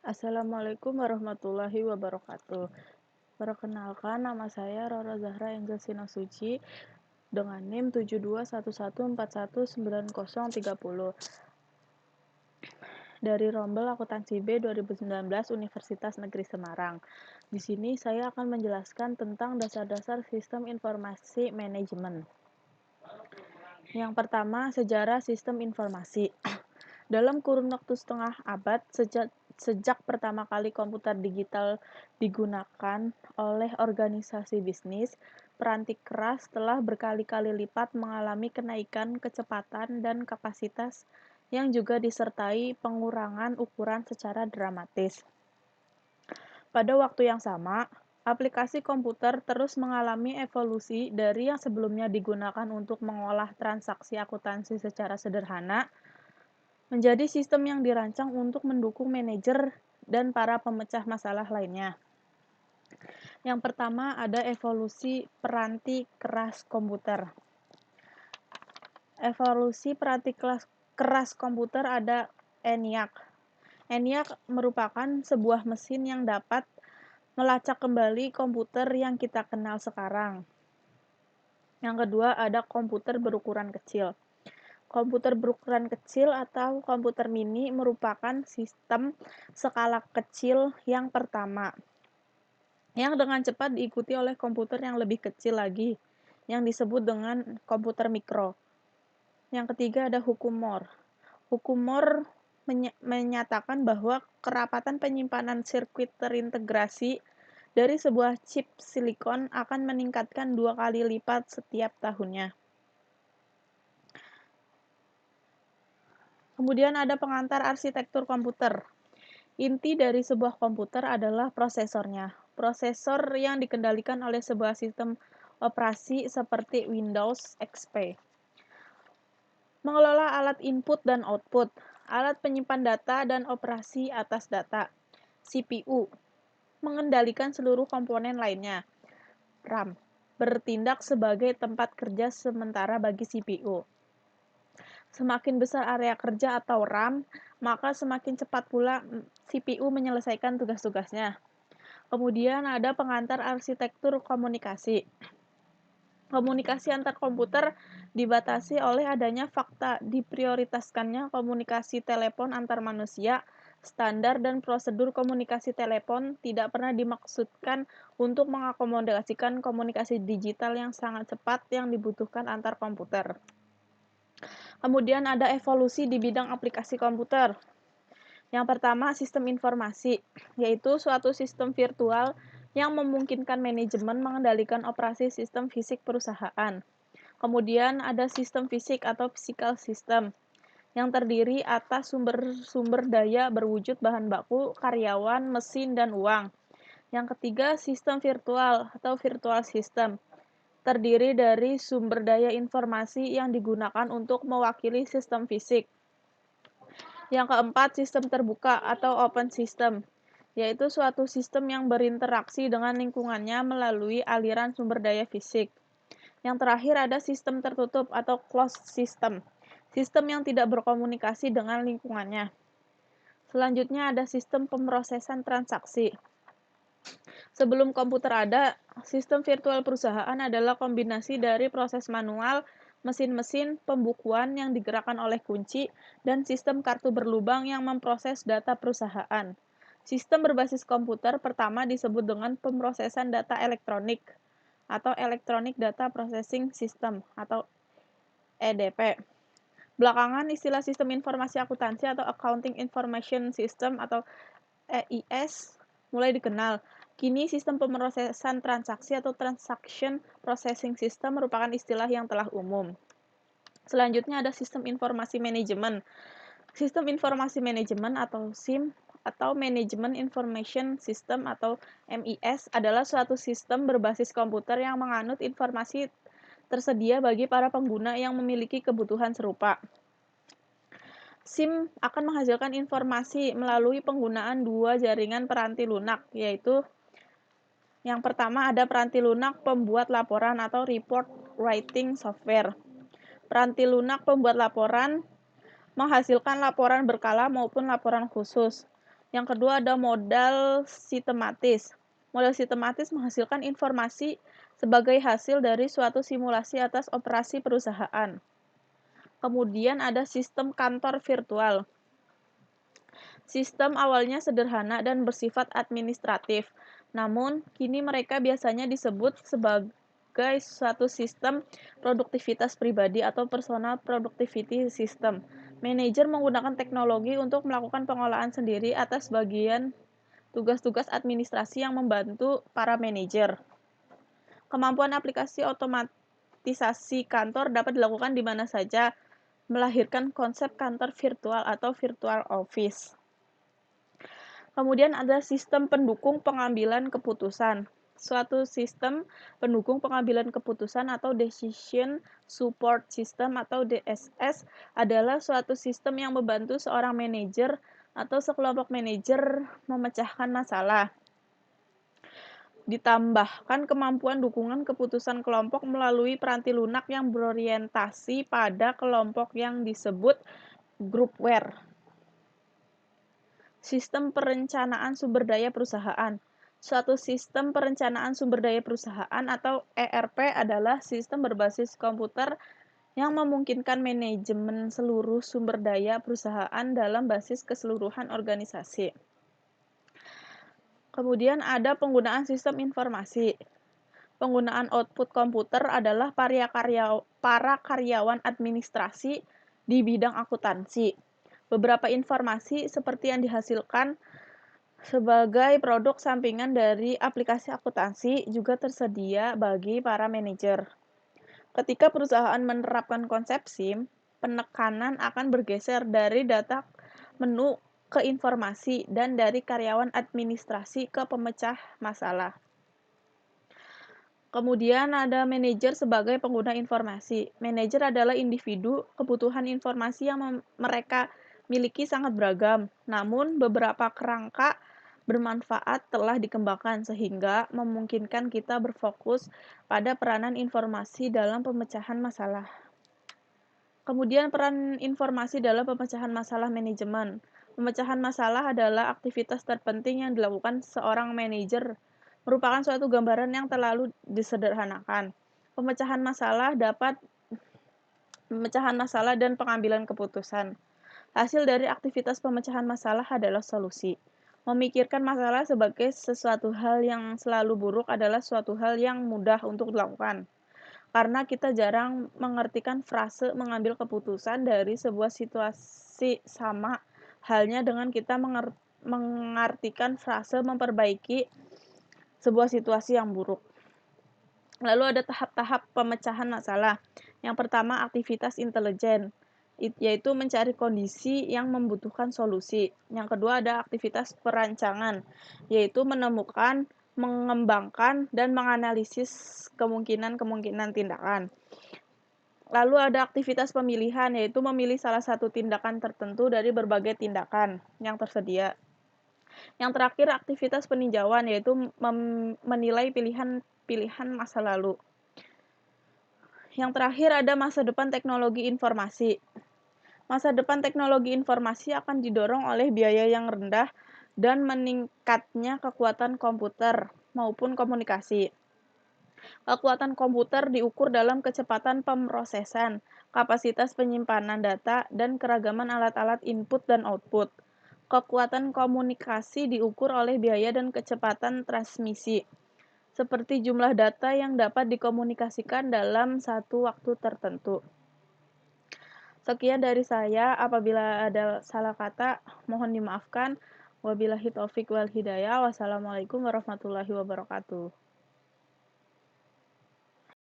Assalamualaikum warahmatullahi wabarakatuh. Perkenalkan, nama saya Roro Zahra Angelina Suci dengan NIM 7211419030 dari Rombel Akuntansi B 2019 Universitas Negeri Semarang. Di sini saya akan menjelaskan tentang dasar-dasar sistem informasi manajemen. Yang pertama, sejarah sistem informasi. Dalam kurun waktu setengah abad, sejak pertama kali komputer digital digunakan oleh organisasi bisnis, peranti keras telah berkali-kali lipat mengalami kenaikan kecepatan dan kapasitas yang juga disertai pengurangan ukuran secara dramatis. Pada waktu yang sama, aplikasi komputer terus mengalami evolusi dari yang sebelumnya digunakan untuk mengolah transaksi akuntansi secara sederhana menjadi sistem yang dirancang untuk mendukung manajer dan para pemecah masalah lainnya. Yang pertama ada evolusi peranti keras komputer. Evolusi peranti keras komputer ada ENIAC. ENIAC merupakan sebuah mesin yang dapat melacak kembali komputer yang kita kenal sekarang. Yang kedua ada komputer berukuran kecil. Komputer berukuran kecil atau komputer mini merupakan sistem skala kecil yang pertama, yang dengan cepat diikuti oleh komputer yang lebih kecil lagi, yang disebut dengan komputer mikro. Yang ketiga ada hukum Moore. Hukum Moore menyatakan bahwa kerapatan penyimpanan sirkuit terintegrasi dari sebuah chip silikon akan meningkatkan 2 kali lipat setiap tahunnya. Kemudian ada pengantar arsitektur komputer. Inti dari sebuah komputer adalah prosesornya. Prosesor yang dikendalikan oleh sebuah sistem operasi seperti Windows XP. Mengelola alat input dan output, alat penyimpan data dan operasi atas data. CPU. Mengendalikan seluruh komponen lainnya. RAM. Bertindak sebagai tempat kerja sementara bagi CPU. Semakin besar area kerja atau RAM, maka semakin cepat pula CPU menyelesaikan tugas-tugasnya. Kemudian ada pengantar arsitektur komunikasi. Komunikasi antar komputer dibatasi oleh adanya fakta diprioritaskannya komunikasi telepon antar manusia. Standar dan prosedur komunikasi telepon tidak pernah dimaksudkan untuk mengakomodasikan komunikasi digital yang sangat cepat yang dibutuhkan antar komputer. Kemudian ada evolusi di bidang aplikasi komputer. Yang pertama, sistem informasi, yaitu suatu sistem virtual yang memungkinkan manajemen mengendalikan operasi sistem fisik perusahaan. Kemudian ada sistem fisik atau physical system, yang terdiri atas sumber daya berwujud bahan baku, karyawan, mesin, dan uang. Yang ketiga, sistem virtual atau virtual system, terdiri dari sumber daya informasi yang digunakan untuk mewakili sistem fisik. Yang keempat, sistem terbuka atau open system, yaitu suatu sistem yang berinteraksi dengan lingkungannya melalui aliran sumber daya fisik. Yang terakhir ada sistem tertutup atau closed system, sistem yang tidak berkomunikasi dengan lingkungannya. Selanjutnya ada sistem pemrosesan transaksi. Sebelum komputer ada, sistem virtual perusahaan adalah kombinasi dari proses manual, mesin-mesin, pembukuan yang digerakkan oleh kunci, dan sistem kartu berlubang yang memproses data perusahaan. Sistem berbasis komputer pertama disebut dengan pemrosesan data elektronik atau Electronic Data Processing System atau EDP. Belakangan istilah sistem informasi akuntansi atau Accounting Information System atau EIS mulai dikenal. Kini sistem pemrosesan transaksi atau Transaction Processing System merupakan istilah yang telah umum. Selanjutnya ada sistem informasi manajemen. Sistem informasi manajemen atau SIM atau Management Information System atau MIS adalah suatu sistem berbasis komputer yang menganut informasi tersedia bagi para pengguna yang memiliki kebutuhan serupa. SIM akan menghasilkan informasi melalui penggunaan dua jaringan peranti lunak, yaitu yang pertama ada peranti lunak pembuat laporan atau report writing software. Peranti lunak pembuat laporan menghasilkan laporan berkala maupun laporan khusus. Yang kedua ada modal sistematis. Modal sistematis menghasilkan informasi sebagai hasil dari suatu simulasi atas operasi perusahaan. Kemudian ada sistem kantor virtual. Sistem awalnya sederhana dan bersifat administratif, namun kini mereka biasanya disebut sebagai suatu sistem produktivitas pribadi atau personal productivity system. Manajer menggunakan teknologi untuk melakukan pengolahan sendiri atas bagian tugas-tugas administrasi yang membantu para manajer. Kemampuan aplikasi otomatisasi kantor dapat dilakukan di mana saja, melahirkan konsep kantor virtual atau virtual office. Kemudian ada sistem pendukung pengambilan keputusan. Suatu sistem pendukung pengambilan keputusan atau Decision Support System atau DSS adalah suatu sistem yang membantu seorang manajer atau sekelompok manajer memecahkan masalah. Ditambahkan kemampuan dukungan keputusan kelompok melalui peranti lunak yang berorientasi pada kelompok yang disebut groupware. Sistem perencanaan sumber daya perusahaan. Suatu sistem perencanaan sumber daya perusahaan atau ERP adalah sistem berbasis komputer yang memungkinkan manajemen seluruh sumber daya perusahaan dalam basis keseluruhan organisasi. Kemudian ada penggunaan sistem informasi. Penggunaan output komputer adalah para karyawan administrasi di bidang akuntansi. Beberapa informasi seperti yang dihasilkan sebagai produk sampingan dari aplikasi akuntansi juga tersedia bagi para manajer. Ketika perusahaan menerapkan konsep SIM, penekanan akan bergeser dari data menu ke informasi dan dari karyawan administrasi ke pemecah masalah. Kemudian ada manajer sebagai pengguna informasi. Manajer adalah individu, kebutuhan informasi yang mereka miliki sangat beragam. Namun, beberapa kerangka bermanfaat telah dikembangkan sehingga memungkinkan kita berfokus pada peranan informasi dalam pemecahan masalah. Kemudian peran informasi dalam pemecahan masalah manajemen. Pemecahan masalah adalah aktivitas terpenting yang dilakukan seorang manajer, merupakan suatu gambaran yang terlalu disederhanakan. Pemecahan masalah dan pengambilan keputusan. Hasil dari aktivitas pemecahan masalah adalah solusi. Memikirkan masalah sebagai sesuatu hal yang selalu buruk adalah suatu hal yang mudah untuk dilakukan. Karena kita jarang mengartikan frase mengambil keputusan dari sebuah situasi, sama halnya dengan kita mengartikan frase memperbaiki sebuah situasi yang buruk. Lalu ada tahap-tahap pemecahan masalah. Yang pertama, aktivitas intelijen, yaitu mencari kondisi yang membutuhkan solusi. Yang kedua ada aktivitas perancangan, yaitu menemukan, mengembangkan, dan menganalisis kemungkinan-kemungkinan tindakan. Lalu ada aktivitas pemilihan, yaitu memilih salah satu tindakan tertentu dari berbagai tindakan yang tersedia. Yang terakhir aktivitas peninjauan, yaitu menilai pilihan masa lalu. Yang terakhir ada masa depan teknologi informasi. Masa depan teknologi informasi akan didorong oleh biaya yang rendah dan meningkatnya kekuatan komputer maupun komunikasi. Kekuatan komputer diukur dalam kecepatan pemrosesan, kapasitas penyimpanan data, dan keragaman alat-alat input dan output. Kekuatan komunikasi diukur oleh biaya dan kecepatan transmisi, seperti jumlah data yang dapat dikomunikasikan dalam satu waktu tertentu. Sekian dari saya, apabila ada salah kata, mohon dimaafkan. Wabillahi taufiq wal hidayah. Wassalamualaikum warahmatullahi wabarakatuh.